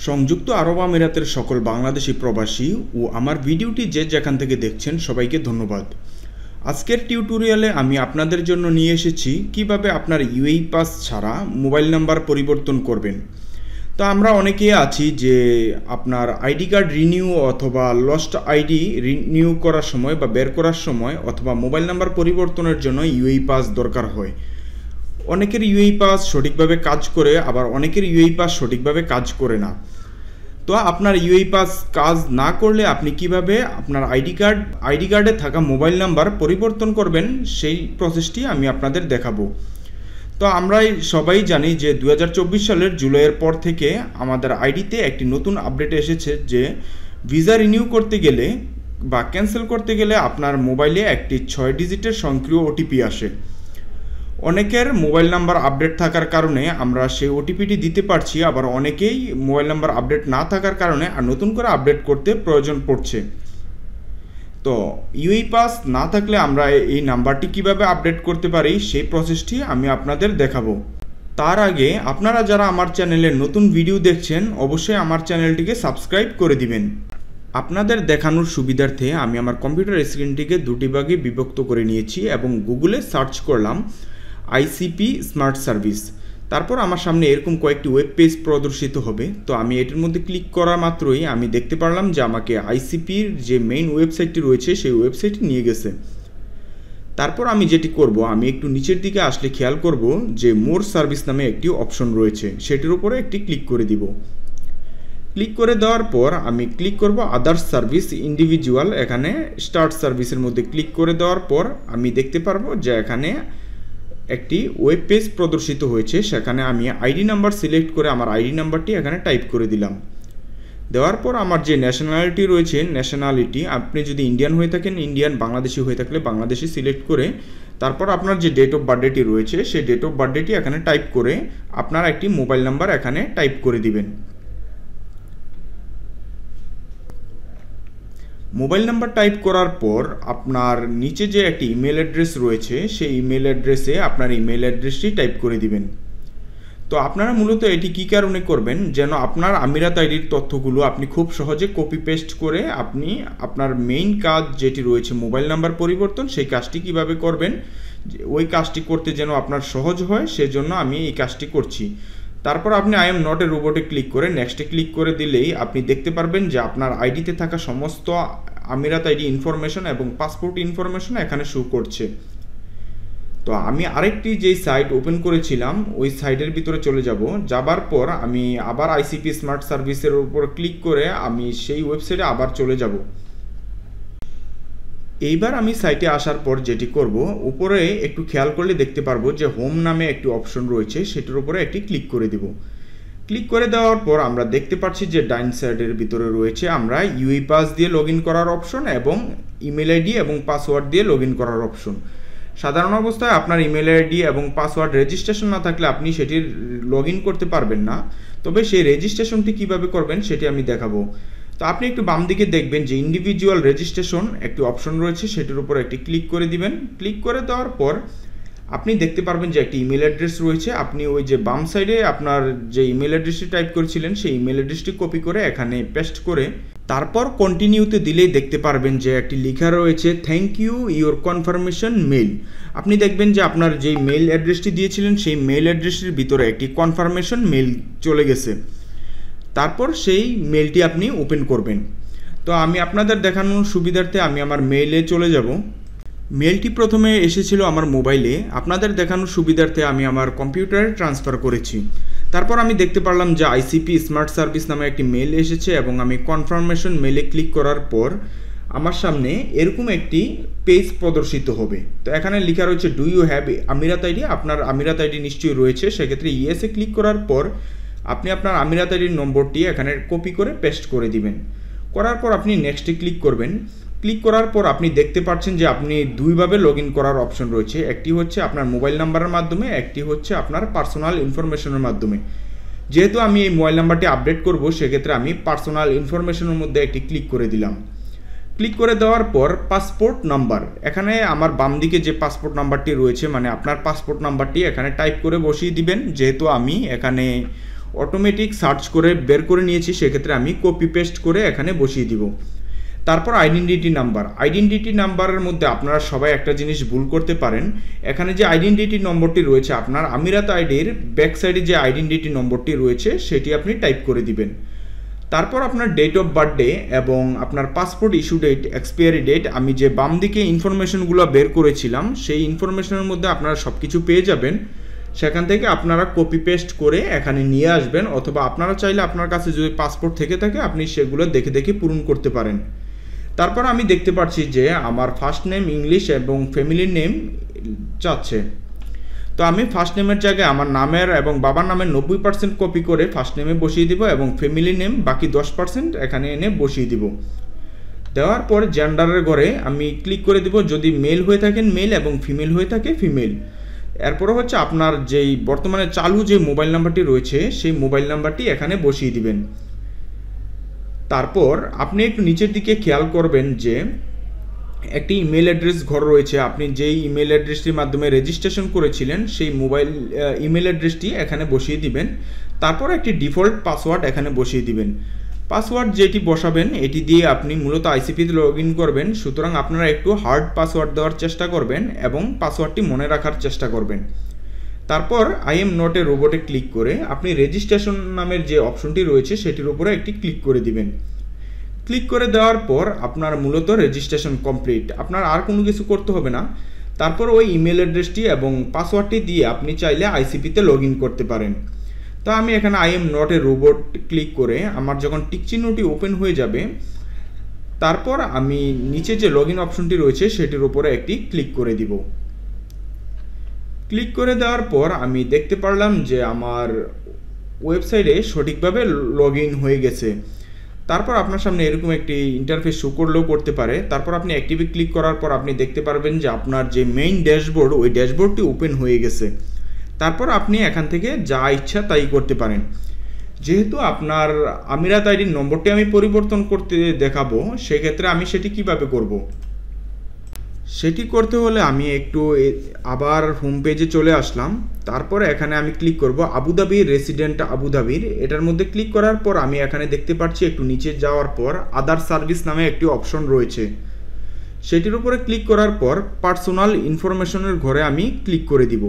সংযুক্ত আরব আমিরাতের সকল বাংলাদেশি প্রবাসী ও আমার ভিডিওটি যে যেখান থেকে দেখছেন সবাইকে ধন্যবাদ। আজকের টিউটোরিয়ালে আমি আপনাদের জন্য নিয়ে এসেছি কিভাবে আপনার ইউএই পাস ছাড়া মোবাইল নাম্বার পরিবর্তন করবেন। তো আমরা অনেকেই আছি যে আপনার আইডি কার্ড রিনিউ অথবা লস্ট আইডি রিনিউ করার সময় বা বের করার সময় অথবা মোবাইল নাম্বার পরিবর্তনের জন্য ইউএই পাস দরকার হয়। অনেকের ইউএই পাস সঠিকভাবে কাজ করে, আবার অনেকের ইউএই পাস সঠিকভাবে কাজ করে না। তো আপনার ইউএই পাস কাজ না করলে আপনি কিভাবে আপনার আইডি কার্ডে থাকা মোবাইল নাম্বার পরিবর্তন করবেন সেই প্রসেসটি আমি আপনাদের দেখাবো। তো আমরা সবাই জানি যে 2024 সালের জুলাইয়ের পর থেকে আমাদের আইডিতে একটি নতুন আপডেট এসেছে যে ভিসা রিনিউ করতে গেলে বা ক্যান্সেল করতে গেলে আপনার মোবাইলে একটি 6 ডিজিটের স্বয়ংক্রিয় ওটিপি আসে। অনেকের মোবাইল নাম্বার আপডেট থাকার কারণে আমরা সেই ওটিপিটি দিতে পারছি, আবার অনেকেই মোবাইল নাম্বার আপডেট না থাকার কারণে আর নতুন করে আপডেট করতে প্রয়োজন পড়ছে। তো ইউএই পাস না থাকলে আমরা এই নাম্বারটি কিভাবে আপডেট করতে পারি সেই প্রসেসটি আমি আপনাদের দেখাবো। তার আগে আপনারা যারা আমার চ্যানেলে নতুন ভিডিও দেখছেন অবশ্যই আমার চ্যানেলটিকে সাবস্ক্রাইব করে দিবেন। আপনাদের দেখানোর সুবিধার্থে আমি আমার কম্পিউটার স্ক্রিনটিকে দুটি ভাগে বিভক্ত করে নিয়েছি এবং গুগলে সার্চ করলাম আইসিপি স্মার্ট সার্ভিস। তারপর আমার সামনে এরকম কয়েকটি ওয়েব পেজ প্রদর্শিত হবে। তো আমি এটির মধ্যে ক্লিক করা মাত্রই আমি দেখতে পারলাম যে আমাকে আইসিপির যে মেইন ওয়েবসাইটটি রয়েছে সেই ওয়েবসাইটটি নিয়ে গেছে। তারপর আমি যেটি করব, আমি একটু নিচের দিকে আসলে খেয়াল করব যে মোর সার্ভিস নামে একটি অপশন রয়েছে, সেটির উপরে একটি ক্লিক করে দিব। ক্লিক করে দেওয়ার পর আমি ক্লিক করব আদার্স সার্ভিস ইন্ডিভিজুয়াল। এখানে স্টার্ট সার্ভিসের মধ্যে ক্লিক করে দেওয়ার পর আমি দেখতে পারবো যে এখানে একটি ওয়েব পেজ প্রদর্শিত হয়েছে। সেখানে আমি আইডি নাম্বার সিলেক্ট করে আমার আইডি নাম্বারটি এখানে টাইপ করে দিলাম। দেওয়ার পর আমার যে ন্যাশনালিটি রয়েছে, ন্যাশনালিটি আপনি যদি ইন্ডিয়ান হয়ে থাকেন ইন্ডিয়ান, বাংলাদেশি হয়ে থাকলে বাংলাদেশি সিলেক্ট করে তারপর আপনার যে ডেট অফ বার্থডেটি রয়েছে সেই ডেট অফ বার্থডেটি এখানে টাইপ করে আপনার একটি মোবাইল নাম্বার এখানে টাইপ করে দিবেন। মোবাইল নাম্বার টাইপ করার পর আপনার নিচে যে একটি ইমেল অ্যাড্রেস রয়েছে সেই ইমেল অ্যাড্রেসে আপনার ইমেল অ্যাড্রেসটি টাইপ করে দিবেন। তো আপনারা মূলত এটি কী কারণে করবেন, যেন আপনার আমিরাত আইডির তথ্যগুলো আপনি খুব সহজে কপি পেস্ট করে আপনি আপনার মেইন কাজ যেটি রয়েছে মোবাইল নাম্বার পরিবর্তন সেই কাজটি কিভাবে করবেন ওই কাজটি করতে যেন আপনার সহজ হয়, সেজন্য আমি এই কাজটি করছি। তারপর আপনি আই এম নট এ রোবটে ক্লিক করে নেক্সটে ক্লিক করে দিলেই আপনি দেখতে পারবেন যে আপনার আইডিতে থাকা সমস্ত আমিরাত আইডি ইনফরমেশন এবং পাসপোর্ট ইনফরমেশন এখানে শো করছে। তো আমি আরেকটি যেই সাইট ওপেন করেছিলাম ওই সাইটের ভিতরে চলে যাবার পর আমি আবার আইসিপি স্মার্ট সার্ভিসের উপর ক্লিক করে আমি সেই ওয়েবসাইটে আবার চলে যাব। এইবার আমি সাইটে আসার পর যেটি করব, উপরে একটু খেয়াল করলে দেখতে পারবো যে হোম নামে একটি অপশন রয়েছে, সেটার উপরে একটি ক্লিক করে দিব। ক্লিক করে দেওয়ার পর আমরা দেখতে পাচ্ছি যে ডাইন সাইডের ভিতরে রয়েছে আমরা ইউই পাস দিয়ে লগ ইন করার অপশন এবং ইমেল আইডি এবং পাসওয়ার্ড দিয়ে লগ ইন করার অপশন। সাধারণ অবস্থায় আপনার ইমেল আইডি এবং পাসওয়ার্ড রেজিস্ট্রেশন না থাকলে আপনি সেটির লগ ইন করতে পারবেন না। তবে সেই রেজিস্ট্রেশনটি কিভাবে করবেন সেটি আমি দেখাবো। তো আপনি একটু বাম দিকে দেখবেন যে ইন্ডিভিজুয়াল রেজিস্ট্রেশন একটি অপশন রয়েছে, সেটির উপর একটি ক্লিক করে দিবেন। ক্লিক করে দেওয়ার পর আপনি দেখতে পারবেন যে একটি ইমেল অ্যাড্রেস রয়েছে। আপনি ওই যে বাম সাইডে আপনার যে ইমেল অ্যাড্রেসটি টাইপ করেছিলেন সেই ইমেল অ্যাড্রেসটি কপি করে এখানে পেস্ট করে তারপর কন্টিনিউতে দিলেই দেখতে পারবেন যে একটি লেখা রয়েছে thank you your confirmation mail. আপনি দেখবেন যে আপনার যেই মেইল অ্যাড্রেসটি দিয়েছিলেন সেই মেইল অ্যাড্রেসটির ভিতরে একটি কনফার্মেশন মেইল চলে গেছে। তারপর সেই মেইলটি আপনি ওপেন করবেন। তো আমি আপনাদের দেখানোর সুবিধার্থে আমি আমার মেইলে চলে যাব। মেইলটি প্রথমে এসেছিল আমার মোবাইলে, আপনাদের দেখানোর সুবিধার্থে আমি আমার কম্পিউটারে ট্রান্সফার করেছি। তারপর আমি দেখতে পারলাম যে আইসিপি স্মার্ট সার্ভিস নামে একটি মেইল এসেছে এবং আমি কনফার্মেশন মেইলে ক্লিক করার পর আমার সামনে এরকম একটি পেজ প্রদর্শিত হবে। তো এখানে লেখা রয়েছে ডু ইউ হ্যাভ আমিরাত আইডি। আপনার আমিরাত আইডি নিশ্চয়ই রয়েছে, সেক্ষেত্রে ইয়েসে ক্লিক করার পর আপনি আপনার আমিরাত আইডির নম্বরটি এখানে কপি করে পেস্ট করে দিবেন। করার পর আপনি নেক্সটে ক্লিক করবেন। ক্লিক করার পর আপনি দেখতে পাচ্ছেন যে আপনি দুইভাবে লগ ইন করার অপশন রয়েছে, একটি হচ্ছে আপনার মোবাইল নাম্বারের মাধ্যমে, একটি হচ্ছে আপনার পার্সোনাল ইনফরমেশনের মাধ্যমে। যেহেতু আমি এই মোবাইল নাম্বারটি আপডেট করব সেক্ষেত্রে আমি পার্সোনাল ইনফরমেশনের মধ্যে একটি ক্লিক করে দিলাম। ক্লিক করে দেওয়ার পর পাসপোর্ট নাম্বার, এখানে আমার বাম দিকে যে পাসপোর্ট নাম্বারটি রয়েছে মানে আপনার পাসপোর্ট নাম্বারটি এখানে টাইপ করে বসিয়ে দিবেন। যেহেতু আমি এখানে অটোমেটিক সার্চ করে বের করে নিয়েছি, সেক্ষেত্রে আমি কপি পেস্ট করে এখানে বসিয়ে দিব। তারপর আইডেন্টিটি নাম্বারের মধ্যে আপনারা সবাই একটা জিনিস ভুল করতে পারেন। এখানে যে আইডেন্টিটি নম্বরটি রয়েছে, আপনার আমিরাত আইডির ব্যাক সাইডে যে আইডেন্টিটি নম্বরটি রয়েছে সেটি আপনি টাইপ করে দিবেন। তারপর আপনার ডেট অফ বার্থডে এবং আপনার passport issue date, expiry date, আমি যে বাম দিকে ইনফরমেশনগুলো বের করেছিলাম সেই ইনফরমেশনের মধ্যে আপনারা সব কিছু পেয়ে যাবেন। সেখান থেকে আপনারা কপি পেস্ট করে এখানে নিয়ে আসবেন, অথবা আপনারা চাইলে আপনার কাছে যদি পাসপোর্ট থেকে থাকে আপনি সেগুলো দেখে দেখে পূরণ করতে পারেন। তারপর আমি দেখতে পাচ্ছি যে আমার ফার্স্ট নেম ইংলিশ এবং ফ্যামিলির নেম চাচ্ছে। তো আমি ফার্স্ট নেমের জায়গায় আমার নামের এবং বাবার নামের 90% কপি করে ফার্স্ট নেমে বসিয়ে দিব এবং ফ্যামিলি নেম বাকি 10% এখানে এনে বসিয়ে দিব। দেওয়ার পর জেন্ডারের ঘরে আমি ক্লিক করে দিব, যদি মেল হয়ে থাকেন মেল এবং ফিমেল হয়ে থাকে ফিমেল। এরপরে হচ্ছে আপনার যেই বর্তমানে চালু যে মোবাইল নাম্বারটি রয়েছে সেই মোবাইল নাম্বারটি এখানে বসিয়ে দিবেন। তারপর আপনি একটু নিচের দিকে খেয়াল করবেন যে একটি ইমেল অ্যাড্রেস ঘর রয়েছে। আপনি যেই ইমেল অ্যাড্রেসটির মাধ্যমে রেজিস্ট্রেশন করেছিলেন সেই মোবাইল ইমেল অ্যাড্রেসটি এখানে বসিয়ে দিবেন। তারপর একটি ডিফল্ট পাসওয়ার্ড এখানে বসিয়ে দিবেন। পাসওয়ার্ড যেটি বসাবেন এটি দিয়ে আপনি মূলত আইসিপিতে লগ ইন করবেন, সুতরাং আপনারা একটু হার্ড পাসওয়ার্ড দেওয়ার চেষ্টা করবেন এবং পাসওয়ার্ডটি মনে রাখার চেষ্টা করবেন। তারপর আই এম নট এ রোবটে ক্লিক করে আপনি রেজিস্ট্রেশন নামের যে অপশনটি রয়েছে সেটির উপরে একটি ক্লিক করে দিবেন। ক্লিক করে দেওয়ার পর আপনার মূলত রেজিস্ট্রেশন কমপ্লিট, আপনার আর কোনো কিছু করতে হবে না। তারপর ওই ইমেল অ্যাড্রেসটি এবং পাসওয়ার্ডটি দিয়ে আপনি চাইলে আইসিপিতে লগ ইন করতে পারেন। তো আমি এখানে I am not A robot click করে আমার যখন টিক চিহ্নটি ওপেন হয়ে যাবে, তারপর আমি নিচে যে লগ ইন অপশনটি রয়েছে সেটির উপরে একটি ক্লিক করে দিব। ক্লিক করে দেওয়ার পর আমি দেখতে পারলাম যে আমার ওয়েবসাইটে সঠিকভাবে লগ ইন হয়ে গেছে। তারপর আপনার সামনে এরকম একটি ইন্টারফেস শো করলেও করতে পারে। তারপর আপনি অ্যাক্টিভে ক্লিক করার পর আপনি দেখতে পারবেন যে আপনার যে মেইন ড্যাশবোর্ড ওই ড্যাশবোর্ডটি ওপেন হয়ে গেছে। তারপর আপনি এখান থেকে যা ইচ্ছা তাই করতে পারেন। যেহেতু আপনার আমিরাত আইডির নম্বরটি আমি পরিবর্তন করতে দেখাবো, সেক্ষেত্রে আমি সেটি কিভাবে করব। সেটি করতে হলে আমি একটু আবার হোম পেজে চলে আসলাম। তারপর এখানে আমি ক্লিক করব আবুধাবি রেসিডেন্ট আবুধাবির, এটার মধ্যে ক্লিক করার পর আমি এখানে দেখতে পাচ্ছি একটু নিচে যাওয়ার পর আদার সার্ভিস নামে একটি অপশন রয়েছে। সেটির উপরে ক্লিক করার পর পার্সোনাল ইনফরমেশনের ঘরে আমি ক্লিক করে দিব।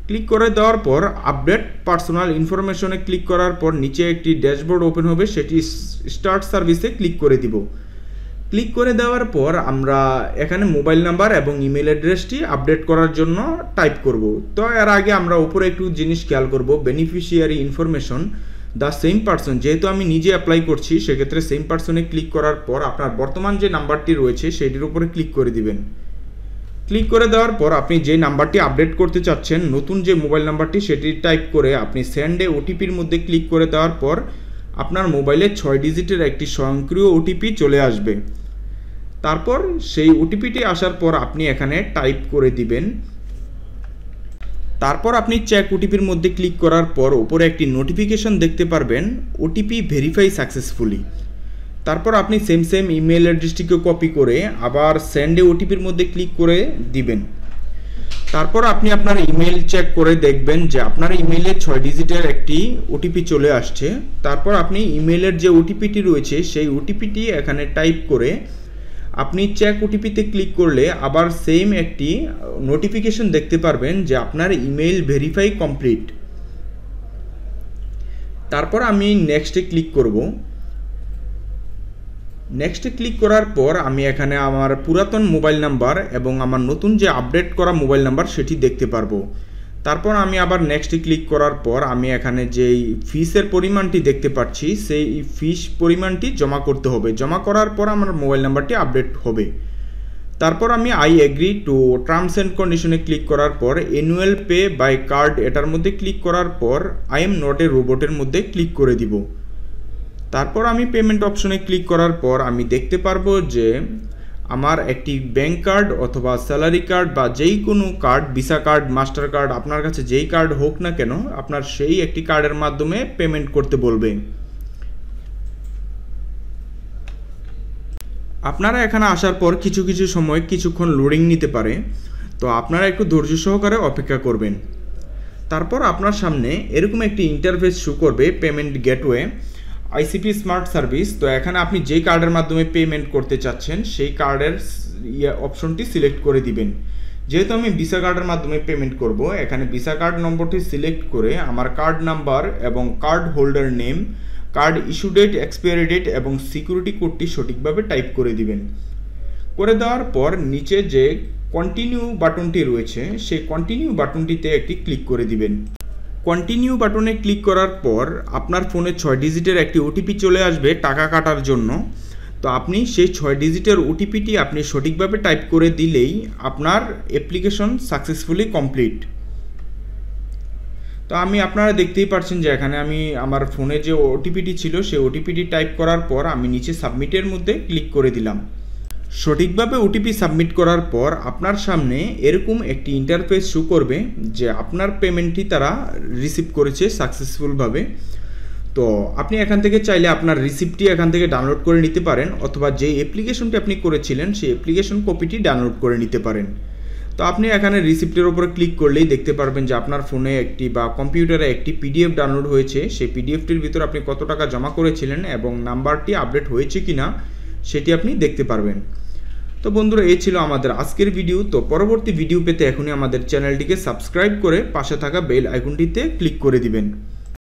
ক্লিক করে দেওয়ার পর আপডেট পার্সোনাল ইনফরমেশনে ক্লিক করার পর নিচে একটি ড্যাশবোর্ড ওপেন হবে, সেটি স্টার্ট সার্ভিসে ক্লিক করে দিব। ক্লিক করে দেওয়ার পর আমরা এখানে মোবাইল নাম্বার এবং ইমেল অ্যাড্রেসটি আপডেট করার জন্য টাইপ করব। তো এর আগে আমরা উপরে একটু জিনিস খেয়াল করব, beneficiary information the same person, যেহেতু আমি নিজে অ্যাপ্লাই করছি সেক্ষেত্রে সেম পারসনে ক্লিক করার পর আপনার বর্তমান যে নাম্বারটি রয়েছে সেটির উপরে ক্লিক করে দিবেন। ক্লিক করে দেওয়ার পর আপনি যে নাম্বারটি আপডেট করতে চাচ্ছেন, নতুন যে মোবাইল নাম্বারটি সেটি টাইপ করে আপনি সেন্ড এ ওটিপির মধ্যে ক্লিক করে দেওয়ার পর আপনার মোবাইলে 6 ডিজিটের একটি স্বয়ংক্রিয় ওটিপি চলে আসবে। তারপর সেই ওটিপিটি আসার পর আপনি এখানে টাইপ করে দিবেন। তারপর আপনি চেক ওটিপির মধ্যে ক্লিক করার পর উপরে একটি নোটিফিকেশন দেখতে পারবেন, ওটিপি ভেরিফাই সাকসেসফুলি। তারপর আপনি সেম ইমেল অ্যাড্রেসটিকে কপি করে আবার সেন্ড এ ওটিপির মধ্যে ক্লিক করে দিবেন। তারপর আপনি আপনার ইমেল চেক করে দেখবেন যে আপনার ইমেইলে 6 ডিজিটের একটি ওটিপি চলে আসছে। তারপর আপনি ইমেইলের যে ওটিপিটি রয়েছে সেই ওটিপিটি এখানে টাইপ করে আপনি চেক ওটিপিতে ক্লিক করলে আবার সেম একটি নোটিফিকেশন দেখতে পারবেন যে আপনার ইমেইল ভেরিফাই কমপ্লিট। তারপর আমি নেক্সটে ক্লিক করব। নেক্সটে ক্লিক করার পর আমি এখানে আমার পুরাতন মোবাইল নাম্বার এবং আমার নতুন যে আপডেট করা মোবাইল নাম্বার সেটি দেখতে পারবো। তারপর আমি আবার নেক্সটে ক্লিক করার পর আমি এখানে যেই ফিসের পরিমাণটি দেখতে পাচ্ছি সেই ফিস পরিমাণটি জমা করতে হবে। জমা করার পর আমার মোবাইল নাম্বারটি আপডেট হবে। তারপর আমি I agree to terms and কন্ডিশনে ক্লিক করার পর অ্যানুয়াল পে বাই কার্ড এটার মধ্যে ক্লিক করার পর আই এম নট এ রোবটের মধ্যে ক্লিক করে দিব। তারপর আমি পেমেন্ট অপশনে ক্লিক করার পর আমি দেখতে পারবো যে আমার একটি ব্যাংক কার্ড অথবা স্যালারি কার্ড বা যেই কোনো card, visa card, master card, আপনার কাছে যেই কার্ড হোক না কেন আপনার সেই একটি কার্ডের মাধ্যমে পেমেন্ট করতে বলবে। আপনারা এখানে আসার পর কিছু সময় কিছুক্ষণ লোডিং নিতে পারে, তো আপনারা একটু ধৈর্য সহকারে অপেক্ষা করবেন। তারপর আপনার সামনে এরকম একটি ইন্টারফেস শো করবে payment gateway ICP smart service. তো এখানে আপনি যেই কার্ডের মাধ্যমে পেমেন্ট করতে চাচ্ছেন সেই কার্ডের অপশনটি সিলেক্ট করে দিবেন। যেহেতু আমি ভিসা কার্ডের মাধ্যমে পেমেন্ট করব, এখানে ভিসা কার্ড নম্বরটি সিলেক্ট করে আমার কার্ড নাম্বার এবং card holder name, card issue date, expiry date এবং সিকিউরিটি কোডটি সঠিকভাবে টাইপ করে দিবেন। করে দেওয়ার পর নিচে যে কন্টিনিউ বাটনটি রয়েছে সেই কন্টিনিউ বাটনটিতে একটি ক্লিক করে দিবেন। কন্টিনিউ বাটনে ক্লিক করার পর আপনার ফোনে 6 ডিজিটের একটি ওটিপি চলে আসবে টাকা কাটার জন্য। তো আপনি সেই 6 ডিজিটের ওটিপিটি আপনি সঠিকভাবে টাইপ করে দিলেই আপনার অ্যাপ্লিকেশন সাকসেসফুলি কমপ্লিট। তো আপনারা দেখতেই পাচ্ছেন যে এখানে আমি আমার ফোনে যে ওটিপিটি ছিল সেই ওটিপিটি টাইপ করার পর আমি নিচে সাবমিটের মধ্যে ক্লিক করে দিলাম। সঠিকভাবে ওটিপি সাবমিট করার পর আপনার সামনে এরকম একটি ইন্টারফেস শো করবে যে আপনার পেমেন্টটি তারা রিসিভ করেছে সাকসেসফুলভাবে। তো আপনি এখান থেকে চাইলে আপনার রিসিপ্টটি এখান থেকে ডাউনলোড করে নিতে পারেন, অথবা যে অ্যাপ্লিকেশনটি আপনি করেছিলেন সেই অ্যাপ্লিকেশন কপিটি ডাউনলোড করে নিতে পারেন। তো আপনি এখানে রিসিপ্টের উপরে ক্লিক করলেই দেখতে পারবেন যে আপনার ফোনে একটি বা কম্পিউটারে একটি পিডিএফ ডাউনলোড হয়েছে। সেই পিডিএফটির ভিতর আপনি কত টাকা জমা করেছিলেন এবং নাম্বারটি আপডেট হয়েছে কিনা সেটি আপনি দেখতে পারবেন। তো বন্ধুরা, এই ছিল আমাদের আজকের ভিডিও। তো পরবর্তী ভিডিও পেতে এখনই আমাদের চ্যানেলটিকে সাবস্ক্রাইব করে পাশে থাকা বেল আইকনটিতে ক্লিক করে দিবেন।